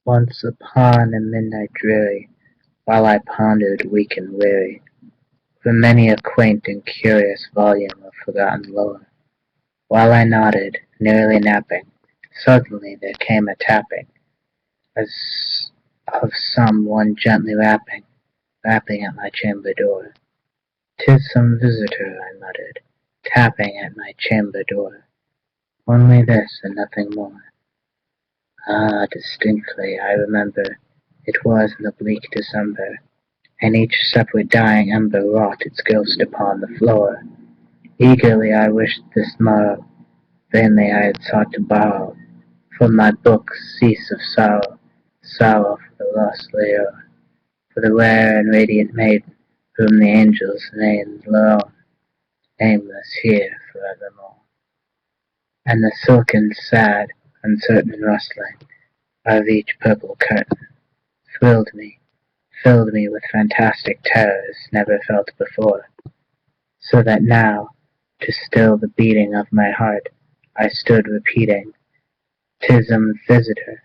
Once upon a midnight dreary, while I pondered weak and weary, over many a quaint and curious volume of forgotten lore, while I nodded, nearly napping, suddenly there came a tapping, as of some one gently rapping at my chamber door. "'Tis some visitor," I muttered, "tapping at my chamber door. Only this, and nothing more." Ah, distinctly I remember it was in the bleak December, and each separate dying ember wrought its ghost upon the floor. Eagerly I wished this morrow, vainly I had sought to borrow from my book's cease of sorrow, sorrow for the lost Leor, for the rare and radiant maiden whom the angels named Lorone, nameless here forevermore. And the silken, sad, uncertain rustling of each purple curtain thrilled me, filled me with fantastic terrors never felt before, so that now, to still the beating of my heart, I stood repeating, "'Tis some visitor,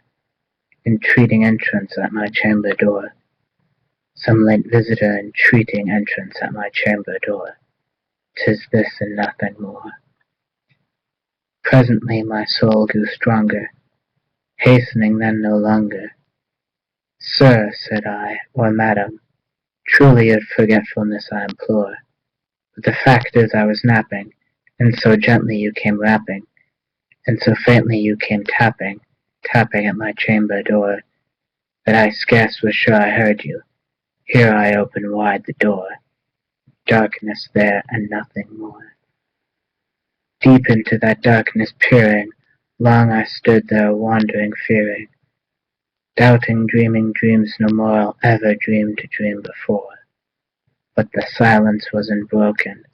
entreating entrance at my chamber door, some late visitor entreating entrance at my chamber door. 'Tis this and nothing more." Presently my soul grew stronger, hastening then no longer. "Sir," said I, "or madam, truly your forgetfulness I implore, but the fact is I was napping, and so gently you came rapping, and so faintly you came tapping, tapping at my chamber door, that I scarce was sure I heard you. Here I opened wide the door. Darkness there and nothing more." Deep into that darkness peering, long I stood there wandering, fearing, doubting, dreaming dreams no more I'll ever dream to dream before. But the silence was unbroken,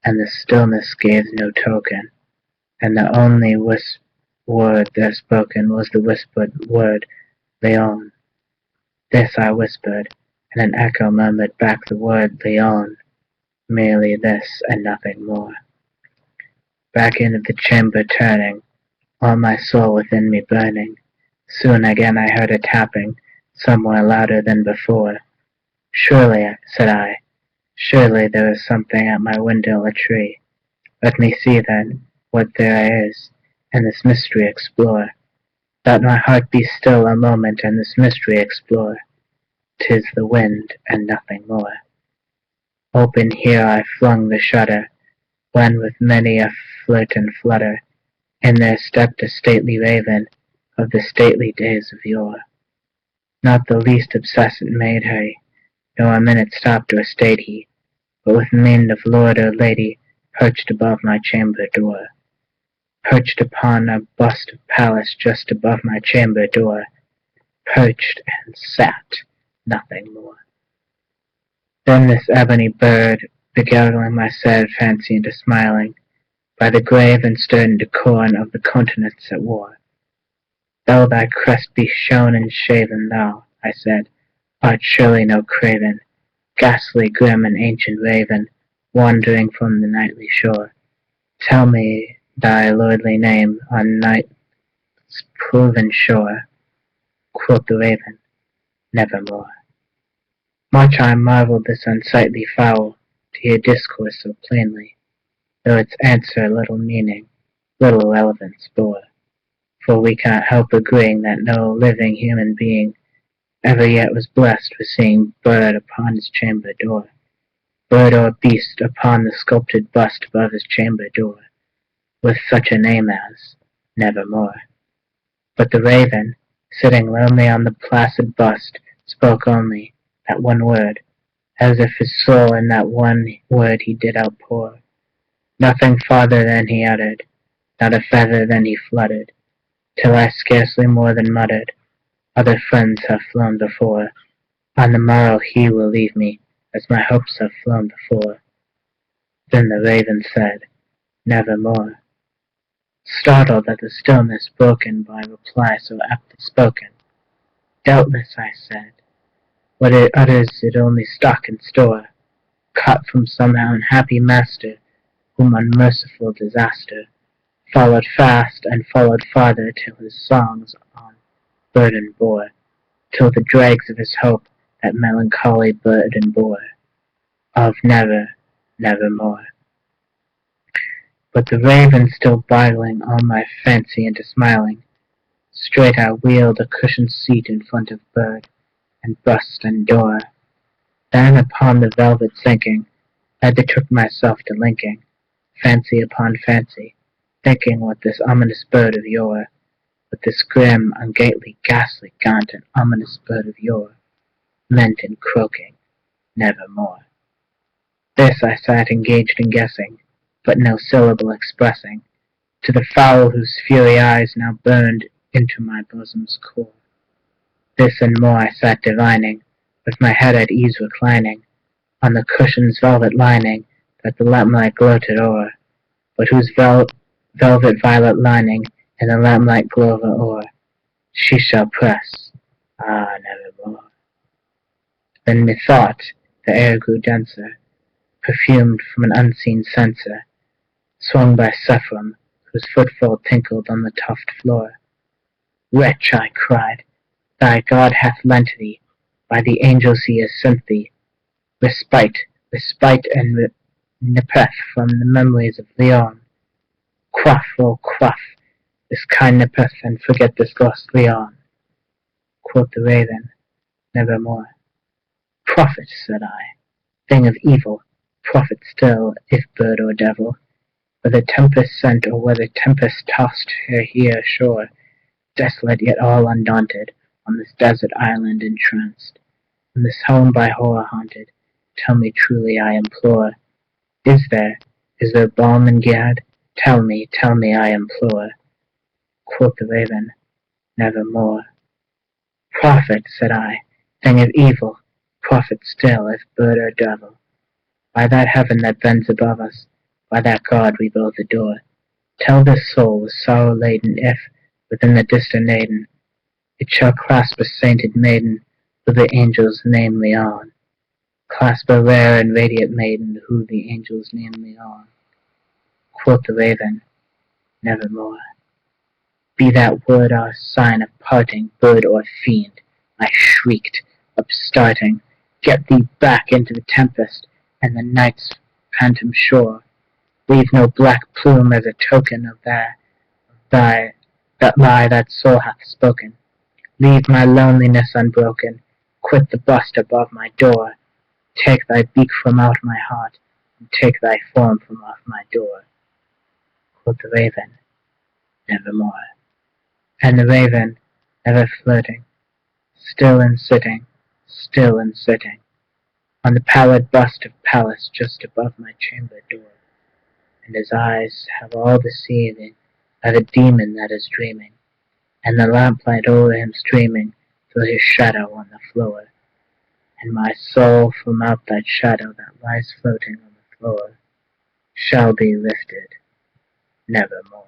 and the stillness gave no token, and the only word there spoken was the whispered word, "Leon." This I whispered, and an echo murmured back the word, "Leon." Merely this and nothing more. Back into the chamber turning, all my soul within me burning, soon again I heard a tapping, somewhere louder than before. "Surely," said I, "surely there is something at my window a tree. Let me see then what there is, and this mystery explore. Let my heart be still a moment and this mystery explore. 'Tis the wind and nothing more." Open here I flung the shutter, when with many a flit and flutter, in there stepped a stately raven of the stately days of yore. Not the least obsessant made he, nor a minute stopped or stayed he, but with mien of lord or lady perched above my chamber door, perched upon a bust of Pallas just above my chamber door, perched and sat, nothing more. Then this ebony bird, beguiling my sad fancy into smiling, by the grave and stern decorum of the countenance it wore. "Though thy crest be shorn and shaven, thou," I said, "art surely no craven, ghastly, grim, and ancient raven, wandering from the nightly shore. Tell me thy lordly name on night's proven shore." Quoth the raven, "Nevermore." Much I marveled this unsightly fowl to hear discourse so plainly, though its answer little meaning, little relevance bore. For we cannot help agreeing that no living human being ever yet was blessed with seeing bird upon his chamber door, bird or beast upon the sculptured bust above his chamber door, with such a name as Nevermore. But the raven, sitting lonely on the placid bust, spoke only that one word, as if his soul in that one word he did outpour. Nothing farther than he uttered, not a feather than he fluttered, till I scarcely more than muttered, "Other friends have flown before. On the morrow he will leave me, as my hopes have flown before." Then the raven said, "Nevermore," startled at the stillness broken by a reply so aptly spoken. "Doubtless," I said, "what it utters is only stock and store, caught from some unhappy master, whom unmerciful disaster followed fast and followed farther till his songs on burden bore, till the dregs of his hope that melancholy burden bore, of never, nevermore. But the raven still beguiling all my fancy into smiling, straight I wheeled a cushioned seat in front of bird, and bust and door. Then upon the velvet sinking, I betook myself to linking fancy upon fancy, thinking what this ominous bird of yore, what this grim, ungainly, ghastly, gaunt, and ominous bird of yore, meant in croaking nevermore. This I sat engaged in guessing, but no syllable expressing, to the fowl whose fury eyes now burned into my bosom's core. This and more I sat divining, with my head at ease reclining, on the cushion's velvet lining that the lamplight gloated o'er, but whose velvet violet lining in the lamplight glove o'er, she shall press, ah, nevermore. Then methought the air grew denser, perfumed from an unseen censer, swung by Sephram, whose footfall tinkled on the tufted floor. Wretch, I cried, thy God hath lent thee, by the angels he has sent thee, respite, respite and nepenthe from the memories of Leon. Quaff, oh quaff, this kind nepenthe, and forget this lost Leon. Quoth the raven, nevermore. Prophet, said I, thing of evil, prophet still, if bird or devil, whether tempest sent or whether tempest tossed her here ashore, desolate yet all undaunted, on this desert island entranced, on this home by horror haunted, tell me truly, I implore, is there balm in Gilead? Tell me, I implore. Quoth the raven, nevermore. Prophet, said I, thing of evil, prophet still, if bird or devil, by that heaven that bends above us, by that God we both adore, tell this soul with sorrow laden if, within the distant Aidenn, it shall clasp a sainted maiden who the angels name Leon, clasp a rare and radiant maiden who the angels name Leon. Quoth the raven, nevermore. Be that word our sign of parting, bird or fiend, I shrieked, upstarting, get thee back into the tempest and the night's phantom shore. Leave no black plume as a token of that lie that soul hath spoken. Leave my loneliness unbroken. Quit the bust above my door. Take thy beak from out my heart, and take thy form from off my door. Quoth the raven, nevermore. And the raven, ever flirting, still and sitting, on the pallid bust of Pallas just above my chamber door, and his eyes have all the seething of a demon that is dreaming, and the lamplight o'er him streaming through his shadow on the floor, and my soul from out that shadow that lies floating on the floor shall be lifted nevermore.